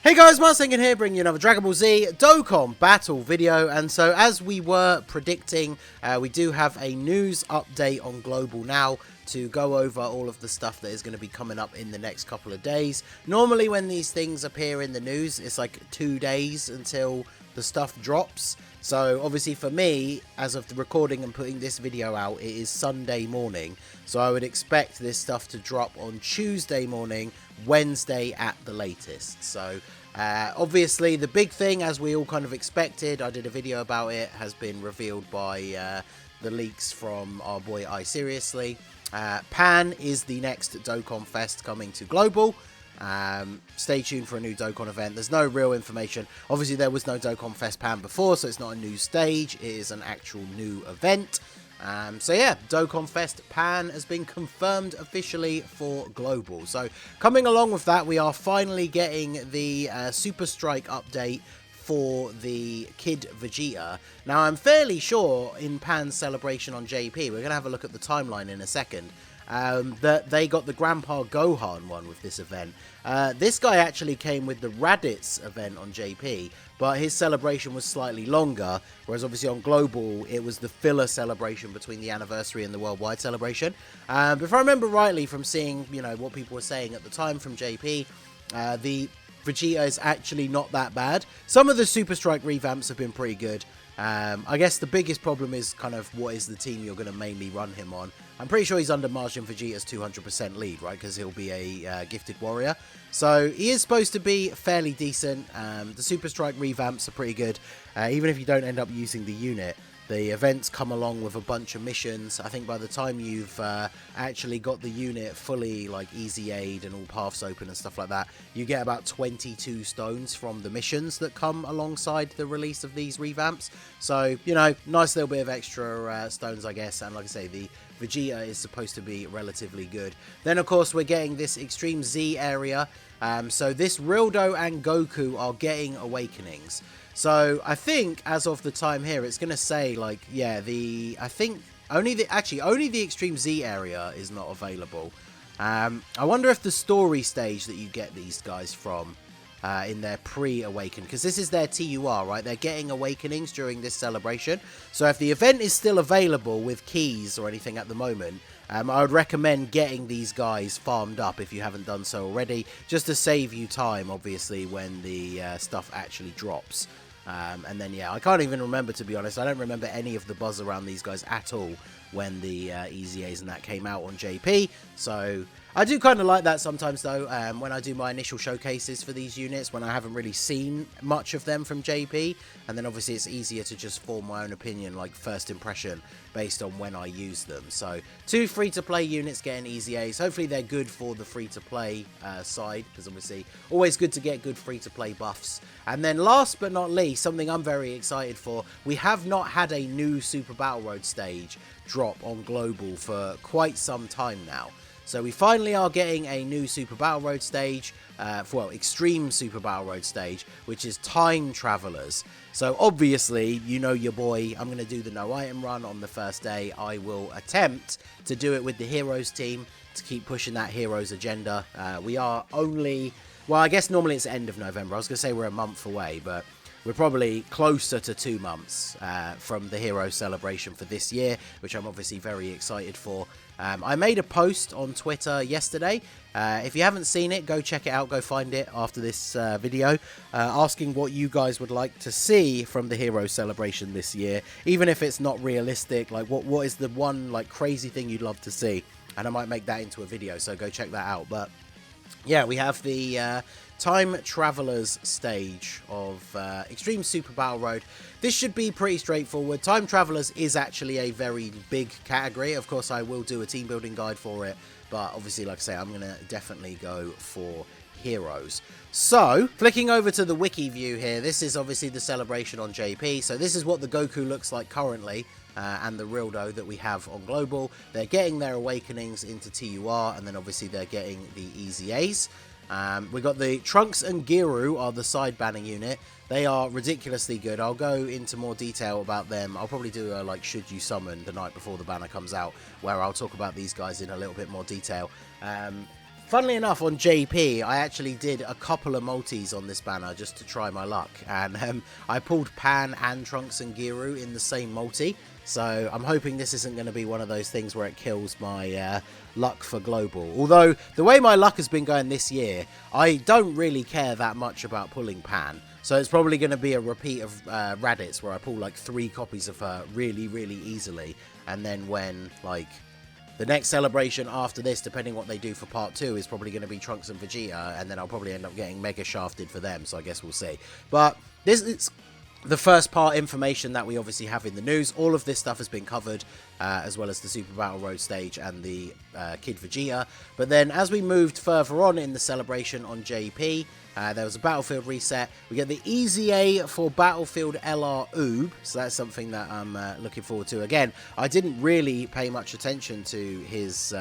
Hey guys, Marsingan here, bringing you another Dragon Ball Z Dokkan battle video. And so, as we were predicting, we do have a news update on Global now to go over all of the stuff that is going to be coming up in the next couple of days. Normally when these things appear in the news, it's like 2 days until the stuff drops. So obviously for me, as of the recording and putting this video out, it is Sunday morning. So I would expect this stuff to drop on Tuesday morning, Wednesday at the latest. So obviously the big thing, as we all kind of expected, I did a video about it, has been revealed by the leaks from our boy I Seriously. Pan is the next Dokkan Fest coming to Global. Stay tuned for a new Dokkan event. There's no real information. Obviously there was no Dokkan Fest Pan before, so it's not a new stage. It is an actual new event. So yeah, Dokkan Fest Pan has been confirmed officially for Global. So coming along with that, we are finally getting the Super Strike update for the Kid Vegeta. Now I'm fairly sure in Pan's celebration on JP, we're going to have a look at the timeline in a second, that they got the Grandpa Gohan one with this event. This guy actually came with the Raditz event on JP, but his celebration was slightly longer, whereas obviously on Global it was the filler celebration between the anniversary and the worldwide celebration. But if I remember rightly from seeing, you know, what people were saying at the time from JP, the Vegeta is actually not that bad. Some of the Super Strike revamps have been pretty good. I guess the biggest problem is kind of what is the team you're going to mainly run him on. I'm pretty sure he's under Majin Vegeta's 200% lead, right? Because he'll be a gifted warrior. So he is supposed to be fairly decent. The Super Strike revamps are pretty good. Even if you don't end up using the unit, the events come along with a bunch of missions. I think by the time you've actually got the unit fully like EZA'd and all paths open and stuff like that, you get about 22 stones from the missions that come alongside the release of these revamps. So, you know, nice little bit of extra stones, I guess. And like I say, the Vegeta is supposed to be relatively good. Then, of course, we're getting this Extreme Z area. So this Rildo and Goku are getting awakenings. So I think as of the time here, it's going to say like, yeah, I think only the Extreme Z area is not available. I wonder if the story stage that you get these guys from in their pre-awaken, because this is their TUR, right? They're getting awakenings during this celebration. So if the event is still available with keys or anything at the moment, I would recommend getting these guys farmed up if you haven't done so already, just to save you time, obviously, when the stuff actually drops. And then, yeah, I can't even remember, to be honest. I don't remember any of the buzz around these guys at all when the EZA'S and that came out on JP. So I do kind of like that sometimes, though, when I do my initial showcases for these units, when I haven't really seen much of them from JP. And then, obviously, it's easier to just form my own opinion, like first impression, based on when I use them. So 2 free-to-play units getting EZA'S. Hopefully, they're good for the free-to-play side, because obviously, always good to get good free-to-play buffs. And then, last but not least, something I'm very excited for, we have not had a new Super Battle Road stage drop on Global for quite some time now. So we finally are getting a new Super Battle Road stage, well, Extreme Super Battle Road stage, which is Time Travelers. So obviously, you know your boy, I'm going to do the no item run on the first day. I will attempt to do it with the Heroes team to keep pushing that Heroes agenda. We are only, well, I guess normally it's the end of November. I was going to say we're a month away, but we're probably closer to 2 months from the Hero celebration for this year, which I'm obviously very excited for. I made a post on Twitter yesterday. If you haven't seen it, go check it out. Go find it after this video. Asking what you guys would like to see from the Hero celebration this year. Even if it's not realistic, like what is the one like crazy thing you'd love to see? And I might make that into a video, so go check that out. But yeah, we have the Time Travelers stage of Extreme Super Battle Road. This should be pretty straightforward. Time Travelers is actually a very big category. Of course, I will do a team building guide for it, but obviously, like I say, I'm going to definitely go for Heroes. So, flicking over to the wiki view here, this is obviously the celebration on JP. So this is what the Goku looks like currently, and the Rildo that we have on Global. They're getting their awakenings into TUR, and then obviously they're getting the EZA'S. We got the Trunks and Giru are the side banning unit. They are ridiculously good. I'll go into more detail about them. I'll probably do a like should you summon the night before the banner comes out, where I'll talk about these guys in a little bit more detail. Funnily enough, on JP, I actually did a couple of multis on this banner just to try my luck. And I pulled Pan and Trunks and Giru in the same multi. So I'm hoping this isn't going to be one of those things where it kills my luck for global. Although, the way my luck has been going this year, I don't really care that much about pulling Pan. So it's probably going to be a repeat of Raditz, where I pull like 3 copies of her really, really easily. And then when, like, the next celebration after this, depending what they do for part 2, is probably going to be Trunks and Vegeta. And then I'll probably end up getting Mega Shafted for them. So I guess we'll see. But this is the first part information that we obviously have in the news. All of this stuff has been covered, as well as the Super Battle Road stage and the Kid Vegeta. But then as we moved further on in the celebration on JP, there was a Battlefield reset. We get the EZA for Battlefield LR Oob, so that's something that I'm looking forward to. Again, I didn't really pay much attention to his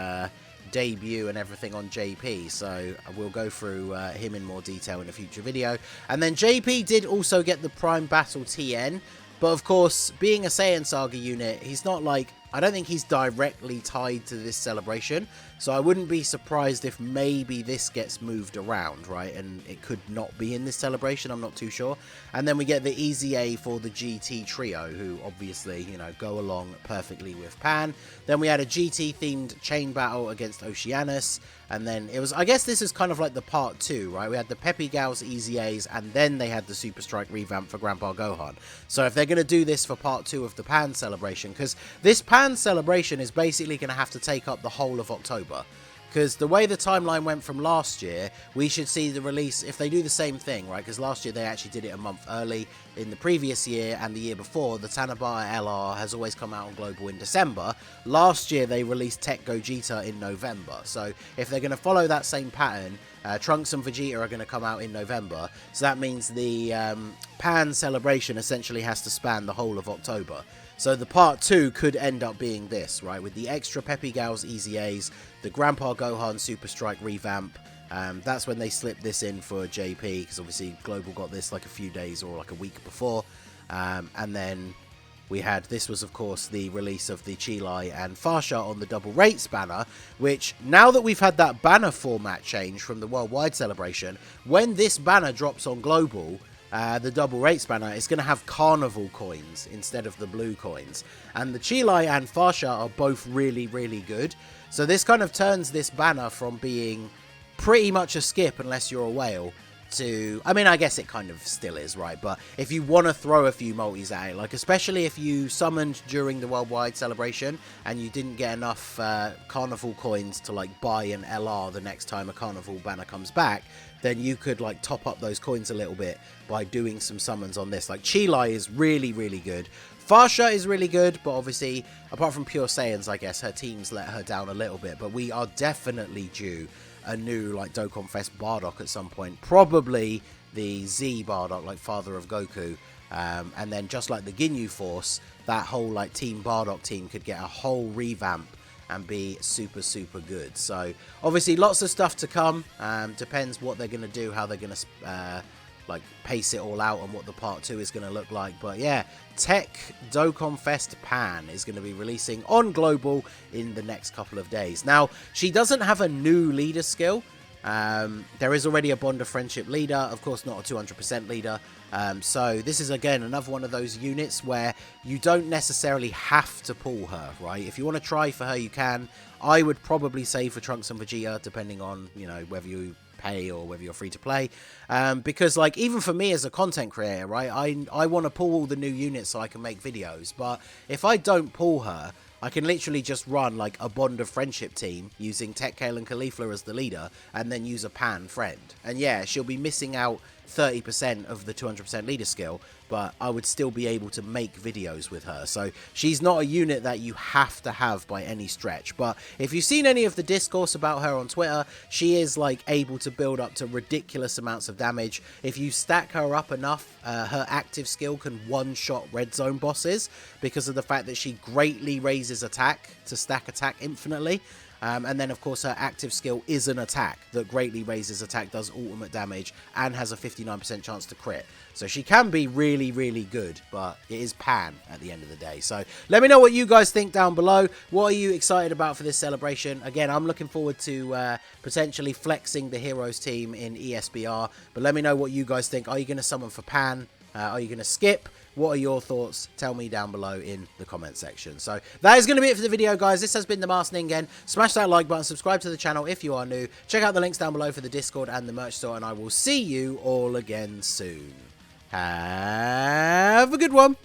debut and everything on JP, so we'll go through him in more detail in a future video. And then JP did also get the Prime Battle TN, but of course, being a Saiyan Saga unit, he's not like, I don't think he's directly tied to this celebration, so I wouldn't be surprised if maybe this gets moved around, right? And it could not be in this celebration, I'm not too sure. And then we get the EZA for the GT trio, who obviously, you know, go along perfectly with Pan. Then we had a GT-themed chain battle against Oceanus, and then it was, I guess this is kind of like the part 2, right? We had the Peppy Gals, EZA's, and then they had the Super Strike revamp for Grandpa Gohan. So if they're going to do this for part 2 of the Pan celebration, because this Pan celebration is basically going to have to take up the whole of October. Because the way the timeline went from last year, we should see the release, if they do the same thing, right? Because last year they actually did it a month early. In the previous year and the year before, the Tanabata LR has always come out on Global in December. Last year they released Tech Gogeta in November. So if they're going to follow that same pattern, Trunks and Vegeta are going to come out in November. So that means the Pan celebration essentially has to span the whole of October. So the part 2 could end up being this, right? With the extra Peppy Gals EZA's, the Grandpa Gohan Super Strike revamp. That's when they slipped this in for JP, because obviously Global got this like a few days or like a week before. And then we had, this was of course the release of the Chilai and Farsha on the Double Rates banner, which now that we've had that banner format change from the Worldwide celebration, when this banner drops on Global, the Double Rates banner is going to have Carnival coins instead of the blue coins. And the Chilai and Farsha are both really, really good. So this kind of turns this banner from being pretty much a skip unless you're a whale to, I mean, I guess it kind of still is, right? But if you want to throw a few multis at it, like especially if you summoned during the Worldwide celebration and you didn't get enough Carnival coins to like buy an LR the next time a Carnival banner comes back, then you could like top up those coins a little bit by doing some summons on this. Like Chilai is really, really good. Farsha is really good, but obviously, apart from Pure Saiyans, I guess, her teams let her down a little bit. But we are definitely due a new, like, Dokkan Fest Bardock at some point. Probably the Z Bardock, like Father of Goku. And then just like the Ginyu Force, that whole, like, Team Bardock team could get a whole revamp and be super, super good. So, obviously, lots of stuff to come. Depends what they're going to do, how they're going to like pace it all out and what the part 2 is going to look like. But yeah, Tech Dokkan Fest Pan is going to be releasing on Global in the next couple of days. Now, she doesn't have a new leader skill. There is already a Bond of Friendship leader, of course not a 200% leader. So this is again another one of those units where you don't necessarily have to pull her, right? If you want to try for her, you can. I would probably say for Trunks and Vegeta, depending on, you know, whether you pay or whether you're free to play, because like even for me as a content creator, right, I want to pull all the new units so I can make videos. But if I don't pull her, I can literally just run like a Bond of Friendship team using Tech Kale and Caulifla as the leader, and then use a Pan friend. And yeah, she'll be missing out 30% of the 200% leader skill, but I would still be able to make videos with her. So she's not a unit that you have to have by any stretch. But if you've seen any of the discourse about her on Twitter, she is like able to build up to ridiculous amounts of damage. If you stack her up enough, her active skill can one-shot red zone bosses because of the fact that she greatly raises attack to stack attack infinitely. And then, of course, her active skill is an attack that greatly raises attack, does ultimate damage, and has a 59% chance to crit. So she can be really, really good, but it is Pan at the end of the day. So let me know what you guys think down below. What are you excited about for this celebration? Again, I'm looking forward to potentially flexing the Heroes team in ESBR, but let me know what you guys think. Are you going to summon for Pan? Are you going to skip? What are your thoughts? Tell me down below in the comment section. So that is going to be it for the video, guys. This has been the Masked Ningen. Smash that like button, subscribe to the channel if you are new. Check out the links down below for the Discord and the merch store, and I will see you all again soon. Have a good one.